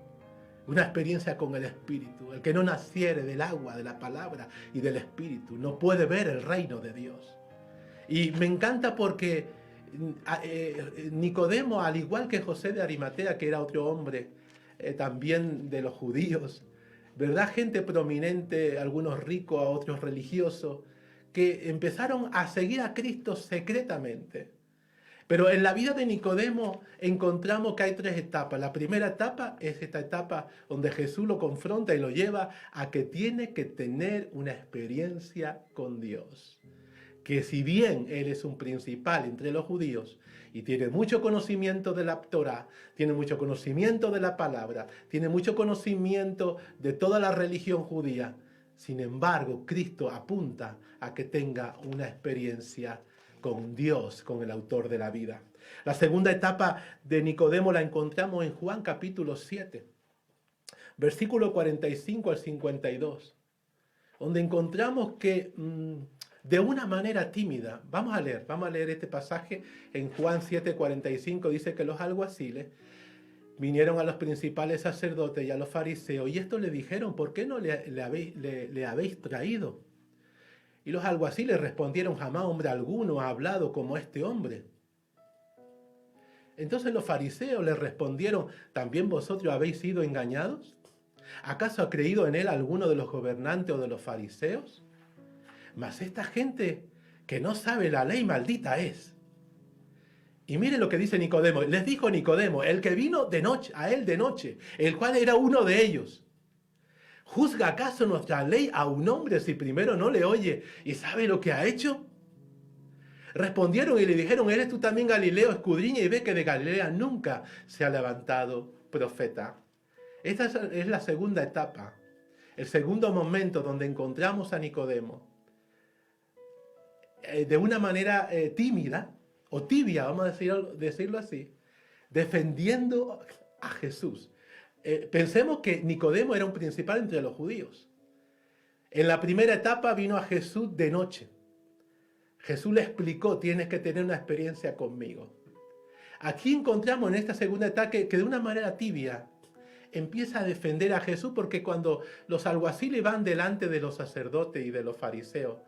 una experiencia con el Espíritu. El que no naciere del agua, de la palabra y del Espíritu, no puede ver el reino de Dios. Y me encanta porque Nicodemo, al igual que José de Arimatea, que era otro hombre también de los judíos, ¿verdad? Gente prominente, algunos ricos, a otros religiosos, que empezaron a seguir a Cristo secretamente. Pero en la vida de Nicodemo encontramos que hay 3 etapas. La primera etapa es esta etapa donde Jesús lo confronta y lo lleva a que tiene que tener una experiencia con Dios. Que si bien él es un principal entre los judíos y tiene mucho conocimiento de la Torá, tiene mucho conocimiento de la palabra, tiene mucho conocimiento de toda la religión judía, sin embargo, Cristo apunta a que tenga una experiencia con Dios, con el autor de la vida. La segunda etapa de Nicodemo la encontramos en Juan capítulo 7, versículo 45 al 52, donde encontramos que de una manera tímida, vamos a leer este pasaje en Juan 7, 45, dice que los alguaciles vinieron a los principales sacerdotes y a los fariseos, y estos le dijeron: ¿por qué no le habéis traído? Y los alguaciles respondieron: jamás hombre alguno ha hablado como este hombre. Entonces los fariseos le respondieron: ¿también vosotros habéis sido engañados? ¿Acaso ha creído en él alguno de los gobernantes o de los fariseos? Mas esta gente que no sabe la ley, maldita es. Y miren lo que dice Nicodemo. Les dijo Nicodemo, el que vino de noche, a él de noche, el cual era uno de ellos: ¿juzga acaso nuestra ley a un hombre si primero no le oye y sabe lo que ha hecho? Respondieron y le dijeron: ¿eres tú también Galileo? Escudriña y ve que de Galilea nunca se ha levantado profeta. Esta es la segunda etapa, el segundo momento donde encontramos a Nicodemo de una manera tímida o tibia, vamos a decirlo así, defendiendo a Jesús. Pensemos que Nicodemo era un principal entre los judíos. En la primera etapa vino a Jesús de noche. Jesús le explicó: tienes que tener una experiencia conmigo. Aquí encontramos en esta segunda etapa que de una manera tibia empieza a defender a Jesús, porque cuando los alguaciles van delante de los sacerdotes y de los fariseos,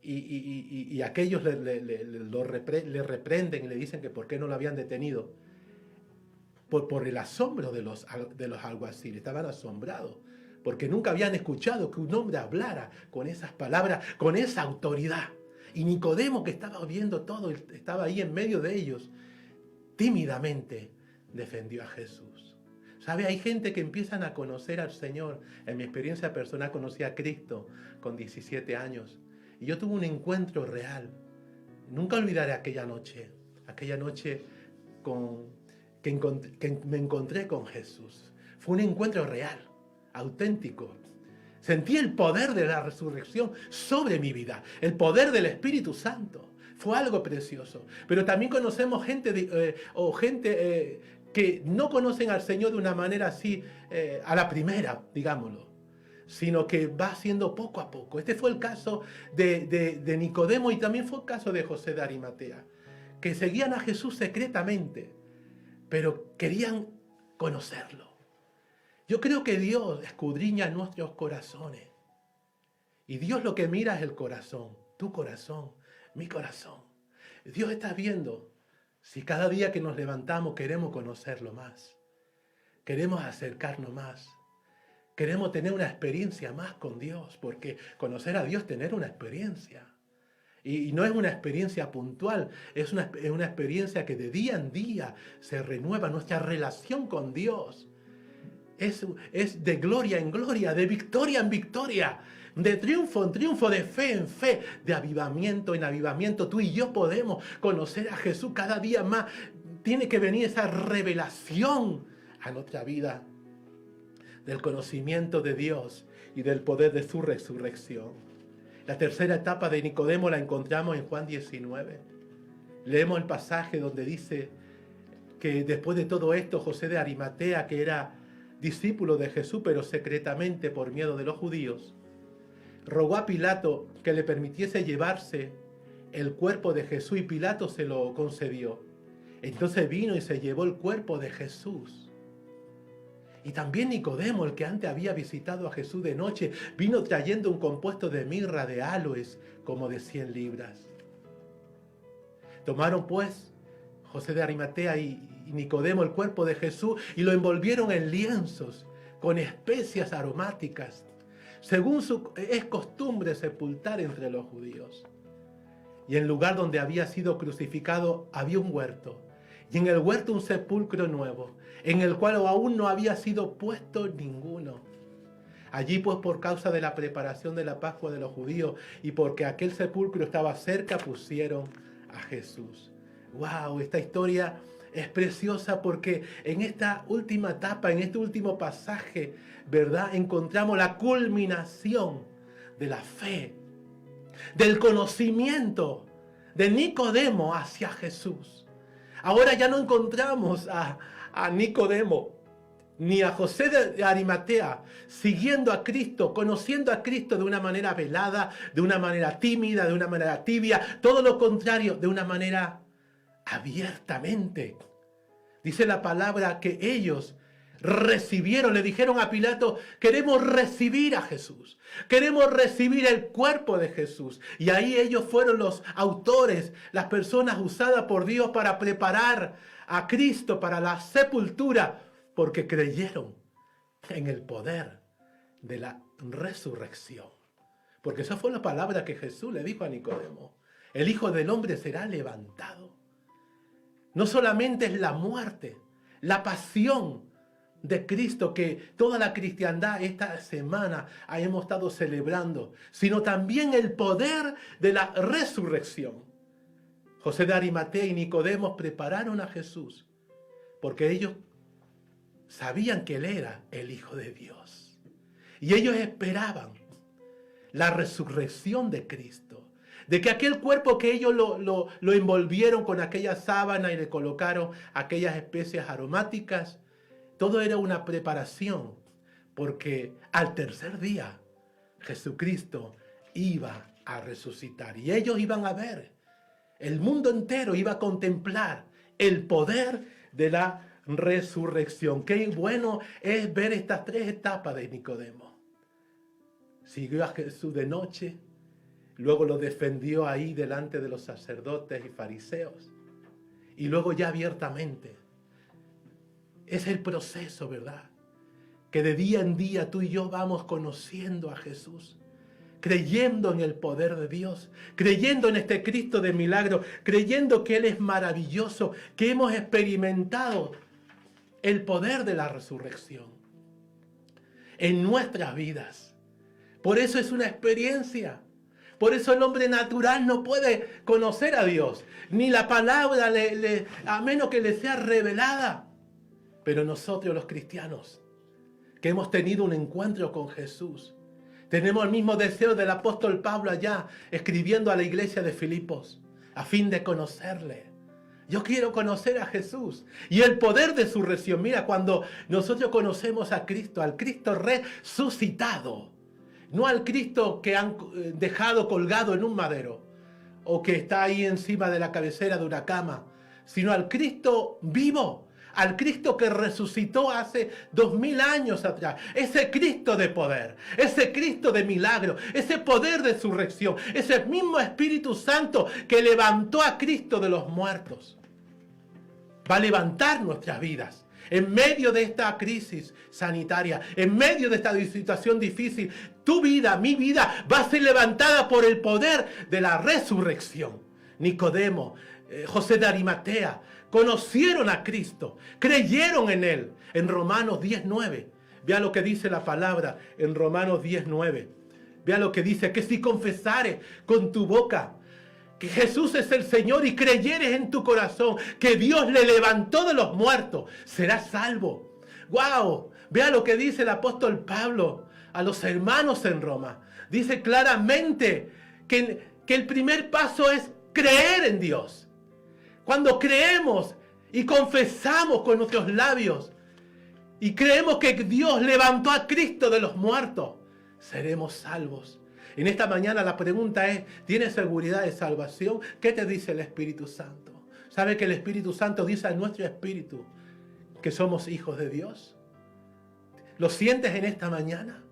y aquellos le reprenden y le dicen que por qué no lo habían detenido, por el asombro de los alguaciles. Estaban asombrados porque nunca habían escuchado que un hombre hablara con esas palabras, con esa autoridad. Y Nicodemo, que estaba viendo todo, estaba ahí en medio de ellos, tímidamente defendió a Jesús. ¿Sabe? Hay gente que empiezan a conocer al Señor. En mi experiencia personal conocí a Cristo con 17 años. Y yo tuve un encuentro real. Nunca olvidaré aquella noche que me encontré con Jesús. Fue un encuentro real, auténtico. Sentí el poder de la resurrección sobre mi vida, el poder del Espíritu Santo. Fue algo precioso. Pero también conocemos gente que no conocen al Señor de una manera así, a la primera, digámoslo, sino que va haciendo poco a poco. Este fue el caso de Nicodemo y también fue el caso de José de Arimatea, que seguían a Jesús secretamente, pero querían conocerlo. Yo creo que Dios escudriña nuestros corazones. Y Dios lo que mira es el corazón, tu corazón, mi corazón. Dios está viendo si cada día que nos levantamos queremos conocerlo más, queremos acercarnos más, queremos tener una experiencia más con Dios, porque conocer a Dios es tener una experiencia. Y no es una experiencia puntual, es una experiencia que de día en día se renueva nuestra relación con Dios. Es de gloria en gloria, de victoria en victoria, de triunfo en triunfo, de fe en fe, de avivamiento en avivamiento. Tú y yo podemos conocer a Jesús cada día más. Tiene que venir esa revelación a nuestra vida del conocimiento de Dios y del poder de su resurrección. La tercera etapa de Nicodemo la encontramos en Juan 19. Leemos el pasaje donde dice que después de todo esto, José de Arimatea, que era discípulo de Jesús, pero secretamente por miedo de los judíos, rogó a Pilato que le permitiese llevarse el cuerpo de Jesús y Pilato se lo concedió. Entonces vino y se llevó el cuerpo de Jesús. Y también Nicodemo, el que antes había visitado a Jesús de noche, vino trayendo un compuesto de mirra de áloes como de 100 libras. Tomaron pues José de Arimatea y Nicodemo el cuerpo de Jesús y lo envolvieron en lienzos con especias aromáticas, según es costumbre sepultar entre los judíos. Y en el lugar donde había sido crucificado había un huerto, y en el huerto un sepulcro nuevo, en el cual aún no había sido puesto ninguno. Allí pues por causa de la preparación de la Pascua de los judíos y porque aquel sepulcro estaba cerca, pusieron a Jesús. ¡Wow! Esta historia es preciosa porque en esta última etapa, en este último pasaje, ¿verdad? Encontramos la culminación de la fe, del conocimiento de Nicodemo hacia Jesús. Ahora ya no encontramos a Nicodemo ni a José de Arimatea siguiendo a Cristo, conociendo a Cristo de una manera velada, de una manera tímida, de una manera tibia, todo lo contrario, de una manera abiertamente. Dice la palabra que ellos recibieron, le dijeron a Pilato: queremos recibir a Jesús, queremos recibir el cuerpo de Jesús. Y ahí ellos fueron los autores, las personas usadas por Dios para preparar a Cristo para la sepultura, porque creyeron en el poder de la resurrección. Porque esa fue la palabra que Jesús le dijo a Nicodemo: el Hijo del Hombre será levantado. No solamente es la muerte, la pasión de Cristo que toda la cristiandad esta semana hemos estado celebrando, sino también el poder de la resurrección. José de Arimatea y Nicodemo prepararon a Jesús porque ellos sabían que Él era el Hijo de Dios. Y ellos esperaban la resurrección de Cristo. De que aquel cuerpo que ellos lo envolvieron con aquella sábana y le colocaron aquellas especias aromáticas, todo era una preparación, porque al tercer día Jesucristo iba a resucitar y ellos iban a ver, el mundo entero iba a contemplar el poder de la resurrección. Qué bueno es ver estas tres etapas de Nicodemo. Siguió a Jesús de noche, luego lo defendió ahí delante de los sacerdotes y fariseos, y luego ya abiertamente. Es el proceso, ¿verdad? Que de día en día tú y yo vamos conociendo a Jesús, creyendo en el poder de Dios, creyendo en este Cristo de milagro, creyendo que Él es maravilloso, que hemos experimentado el poder de la resurrección en nuestras vidas. Por eso es una experiencia. Por eso el hombre natural no puede conocer a Dios, ni la palabra, a menos que le sea revelada. Pero nosotros los cristianos, que hemos tenido un encuentro con Jesús, tenemos el mismo deseo del apóstol Pablo allá, escribiendo a la iglesia de Filipos. a fin de conocerle. Yo quiero conocer a Jesús y el poder de su resurrección. Mira, cuando nosotros conocemos a Cristo, al Cristo resucitado, no al Cristo que han dejado colgado en un madero o que está ahí encima de la cabecera de una cama, sino al Cristo vivo, al Cristo que resucitó hace 2000 años atrás. Ese Cristo de poder, ese Cristo de milagro, ese poder de resurrección, ese mismo Espíritu Santo que levantó a Cristo de los muertos, va a levantar nuestras vidas. En medio de esta crisis sanitaria, en medio de esta situación difícil, tu vida, mi vida, va a ser levantada por el poder de la resurrección. Nicodemo, José de Arimatea, conocieron a Cristo, creyeron en Él. En Romanos 10:9, vea lo que dice la palabra en Romanos 10:9. Vea lo que dice, que si confesares con tu boca que Jesús es el Señor y creyeres en tu corazón que Dios le levantó de los muertos, serás salvo. ¡Wow! Vea lo que dice el apóstol Pablo a los hermanos en Roma. Dice claramente que el primer paso es creer en Dios. Cuando creemos y confesamos con nuestros labios y creemos que Dios levantó a Cristo de los muertos, seremos salvos. En esta mañana la pregunta es, ¿tienes seguridad de salvación? ¿Qué te dice el Espíritu Santo? ¿Sabe que el Espíritu Santo dice a nuestro espíritu que somos hijos de Dios? ¿Lo sientes en esta mañana?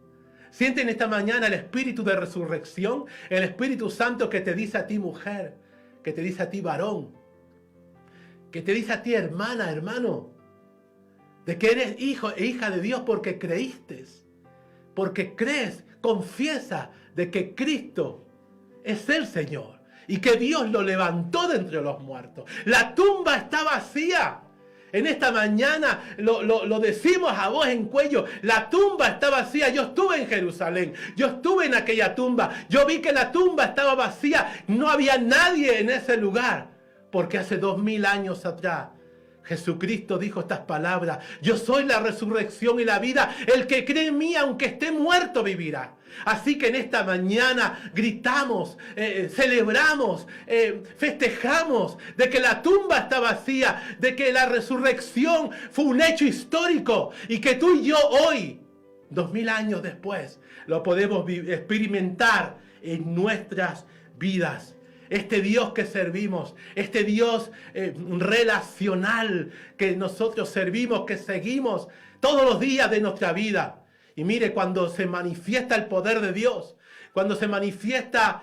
¿Sientes en esta mañana el Espíritu de resurrección? El Espíritu Santo que te dice a ti mujer, que te dice a ti varón, que te dice a ti hermana, hermano, de que eres hijo e hija de Dios porque creíste, porque crees, confiesa de que Cristo es el Señor y que Dios lo levantó de entre los muertos. La tumba está vacía. En esta mañana lo decimos a voz en cuello. La tumba está vacía. Yo estuve en Jerusalén. Yo estuve en aquella tumba. Yo vi que la tumba estaba vacía. No había nadie en ese lugar. Porque hace 2000 años atrás Jesucristo dijo estas palabras: yo soy la resurrección y la vida. El que cree en mí, aunque esté muerto, vivirá. Así que en esta mañana gritamos, celebramos, festejamos de que la tumba está vacía, de que la resurrección fue un hecho histórico y que tú y yo hoy, 2000 años después, lo podemos experimentar en nuestras vidas. Este Dios que servimos, este Dios relacional que nosotros servimos, que seguimos todos los días de nuestra vida. Y mire, cuando se manifiesta el poder de Dios, cuando se manifiesta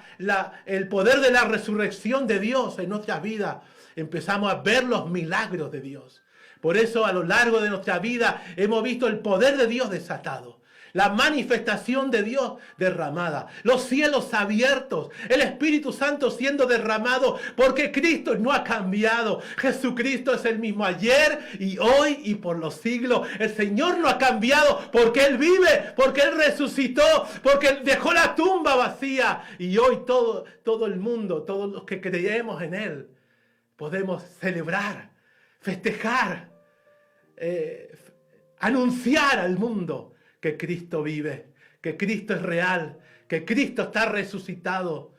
el poder de la resurrección de Dios en nuestra vida, empezamos a ver los milagros de Dios. Por eso a lo largo de nuestra vida hemos visto el poder de Dios desatado. La manifestación de Dios derramada, los cielos abiertos, el Espíritu Santo siendo derramado, porque Cristo no ha cambiado. Jesucristo es el mismo ayer y hoy y por los siglos. El Señor no ha cambiado porque Él vive, porque Él resucitó, porque Él dejó la tumba vacía. Y hoy todo el mundo, todos los que creemos en Él, podemos celebrar, festejar, anunciar al mundo que Cristo vive, que Cristo es real, que Cristo está resucitado.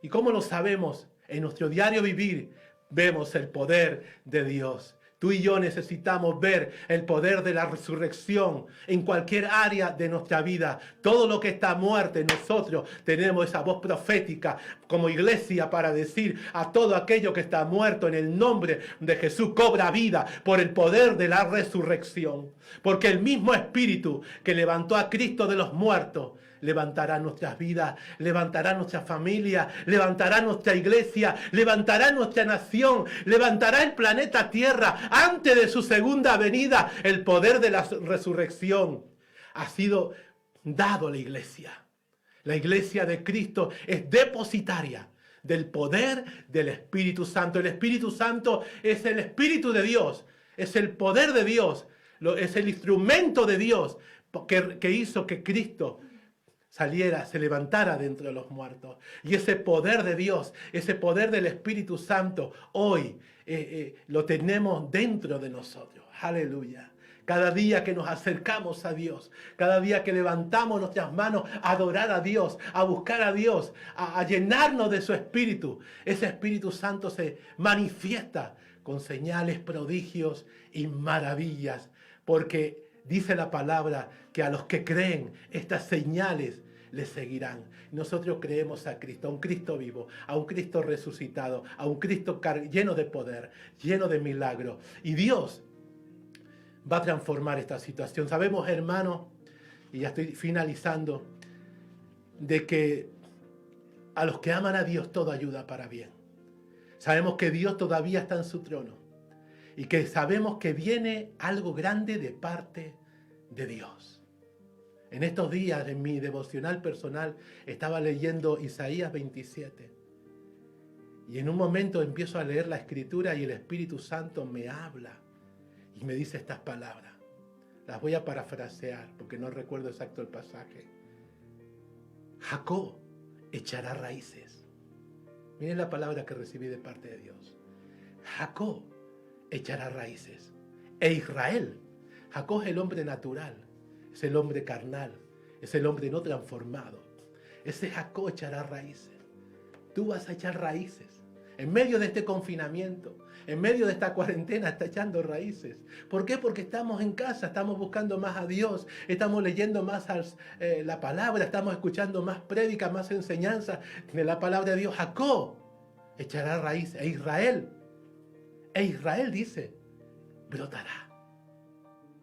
¿Y cómo lo sabemos? En nuestro diario vivir vemos el poder de Dios. Tú y yo necesitamos ver el poder de la resurrección en cualquier área de nuestra vida. Todo lo que está muerto en nosotros, tenemos esa voz profética como iglesia para decir a todo aquello que está muerto en el nombre de Jesús cobra vida por el poder de la resurrección. Porque el mismo Espíritu que levantó a Cristo de los muertos levantará nuestras vidas, levantará nuestra familia, levantará nuestra iglesia, levantará nuestra nación, levantará el planeta Tierra antes de su segunda venida. El poder de la resurrección ha sido dado a la iglesia. La iglesia de Cristo es depositaria del poder del Espíritu Santo. El Espíritu Santo es el Espíritu de Dios, es el poder de Dios, es el instrumento de Dios que hizo que Cristo saliera, se levantara de entre los muertos. Y ese poder de Dios, ese poder del Espíritu Santo, hoy lo tenemos dentro de nosotros. Aleluya. Cada día que nos acercamos a Dios, cada día que levantamos nuestras manos a adorar a Dios, a buscar a Dios, a llenarnos de su Espíritu, ese Espíritu Santo se manifiesta con señales, prodigios y maravillas. Porque dice la palabra que a los que creen estas señales les seguirán. Nosotros creemos a Cristo, a un Cristo vivo, a un Cristo resucitado, a un Cristo lleno de poder, lleno de milagros. Y Dios va a transformar esta situación. Sabemos, hermanos, y ya estoy finalizando, de que a los que aman a Dios todo ayuda para bien. Sabemos que Dios todavía está en su trono y que sabemos que viene algo grande de parte de Dios. En estos días, en mi devocional personal, estaba leyendo Isaías 27 y en un momento empiezo a leer la Escritura y el Espíritu Santo me habla y me dice estas palabras. Las voy a parafrasear porque no recuerdo exacto el pasaje. Jacob echará raíces. Miren la palabra que recibí de parte de Dios. Jacob echará raíces. E Israel. Jacob es el hombre natural. Es el hombre carnal. Es el hombre no transformado. Ese Jacob echará raíces. Tú vas a echar raíces. En medio de este confinamiento, en medio de esta cuarentena, está echando raíces. ¿Por qué? Porque estamos en casa, estamos buscando más a Dios, estamos leyendo más la palabra, estamos escuchando más prédicas, más enseñanzas de la palabra de Dios. Jacob echará raíces. E Israel dice, brotará,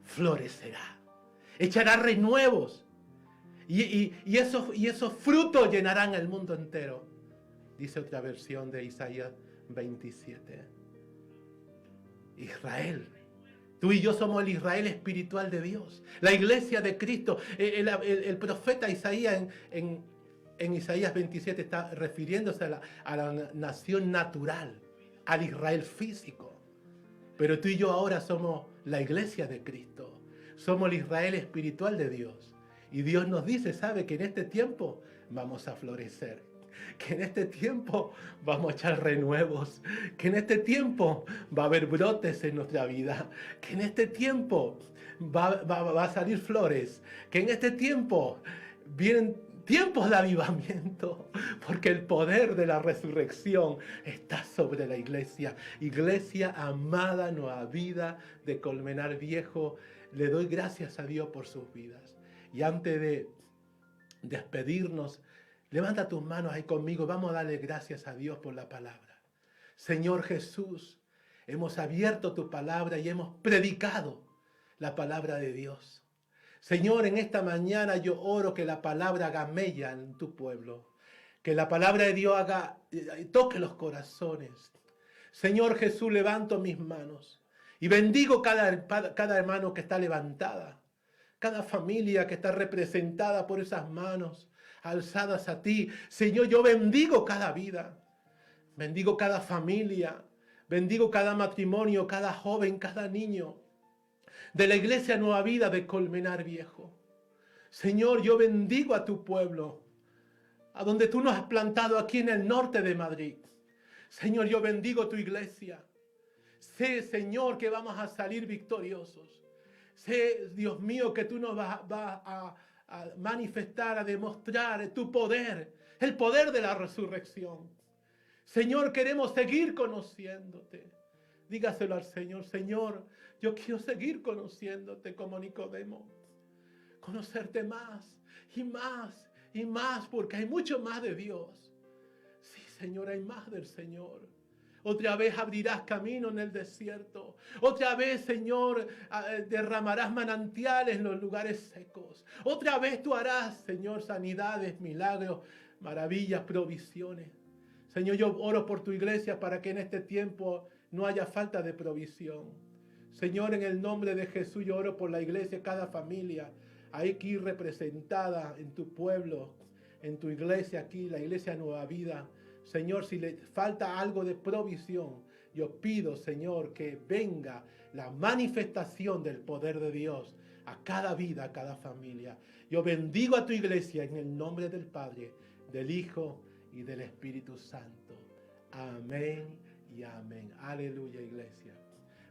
florecerá, echará renuevos. Y esos frutos llenarán el mundo entero. Dice otra versión de Isaías 27. Israel. Tú y yo somos el Israel espiritual de Dios. La iglesia de Cristo. El profeta Isaías en Isaías 27 está refiriéndose a la nación natural. Al Israel físico. Pero tú y yo ahora somos la iglesia de Cristo. Somos el Israel espiritual de Dios. Y Dios nos dice, ¿sabe? Que en este tiempo vamos a florecer. Que en este tiempo vamos a echar renuevos, que en este tiempo va a haber brotes en nuestra vida, que en este tiempo va a salir flores, que en este tiempo vienen tiempos de avivamiento, porque el poder de la resurrección está sobre la iglesia. Iglesia amada, Nueva Vida de Colmenar Viejo, le doy gracias a Dios por sus vidas. Y antes de despedirnos, levanta tus manos ahí conmigo. Vamos a darle gracias a Dios por la palabra. Señor Jesús, hemos abierto tu palabra y hemos predicado la palabra de Dios. Señor, en esta mañana yo oro que la palabra haga mella en tu pueblo. Que la palabra de Dios toque los corazones. Señor Jesús, levanto mis manos y bendigo cada hermano que está levantada. Cada familia que está representada por esas manos alzadas a ti. Señor, yo bendigo cada vida. Bendigo cada familia. Bendigo cada matrimonio, cada joven, cada niño. De la iglesia Nueva Vida de Colmenar Viejo. Señor, yo bendigo a tu pueblo. A donde tú nos has plantado aquí en el norte de Madrid. Señor, yo bendigo tu iglesia. Sé, Señor, que vamos a salir victoriosos. Sé, Dios mío, que tú nos vas a manifestar, a demostrar tu poder, el poder de la resurrección. Señor, queremos seguir conociéndote. Dígaselo al Señor. Señor, yo quiero seguir conociéndote como Nicodemo. Conocerte más y más y más, porque hay mucho más de Dios. Sí, Señor, hay más del Señor. Otra vez abrirás camino en el desierto. Otra vez, Señor, derramarás manantiales en los lugares secos. Otra vez tú harás, Señor, sanidades, milagros, maravillas, provisiones. Señor, yo oro por tu iglesia para que en este tiempo no haya falta de provisión. Señor, en el nombre de Jesús, yo oro por la iglesia, cada familia aquí representada en tu pueblo, en tu iglesia aquí, la iglesia Nueva Vida. Señor, si le falta algo de provisión, yo pido, Señor, que venga la manifestación del poder de Dios a cada vida, a cada familia. Yo bendigo a tu iglesia en el nombre del Padre, del Hijo y del Espíritu Santo. Amén y amén. Aleluya, iglesia.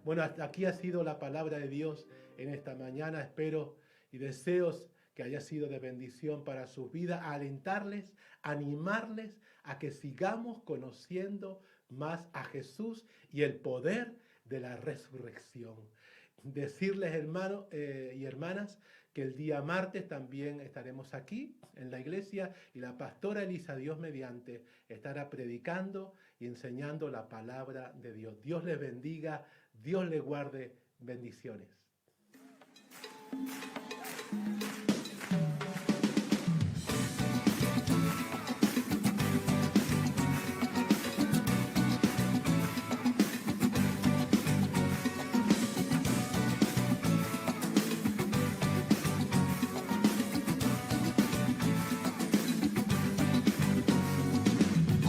Bueno, hasta aquí ha sido la palabra de Dios en esta mañana. Espero y deseo que haya sido de bendición para sus vidas, alentarles, animarles a que sigamos conociendo más a Jesús y el poder de la resurrección. Decirles, hermanos y hermanas, que el día martes también estaremos aquí en la iglesia y la pastora Elisa, Dios mediante, estará predicando y enseñando la palabra de Dios. Dios les bendiga, Dios les guarde. Bendiciones.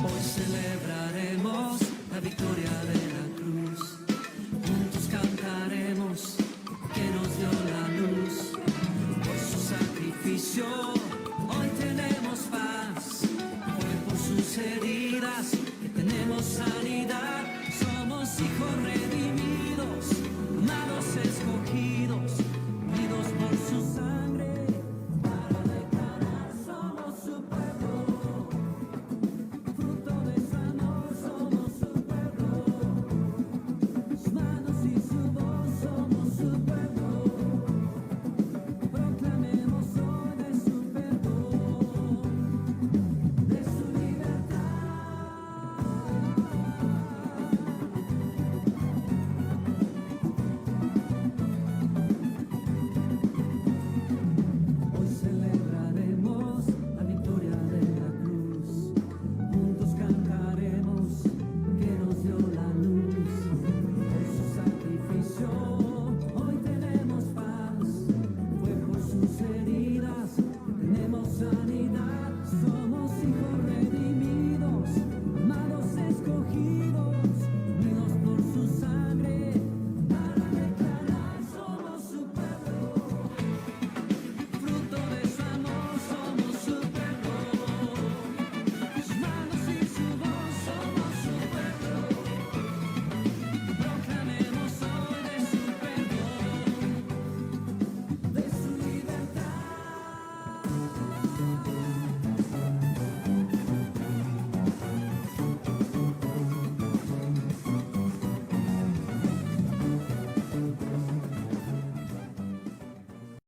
Hoy celebraremos la victoria de la cruz. Juntos cantaremos que nos dio la luz. Por su sacrificio hoy tenemos paz. Fue por sus heridas que tenemos sanidad. Somos hijos redimidos, amados escogidos.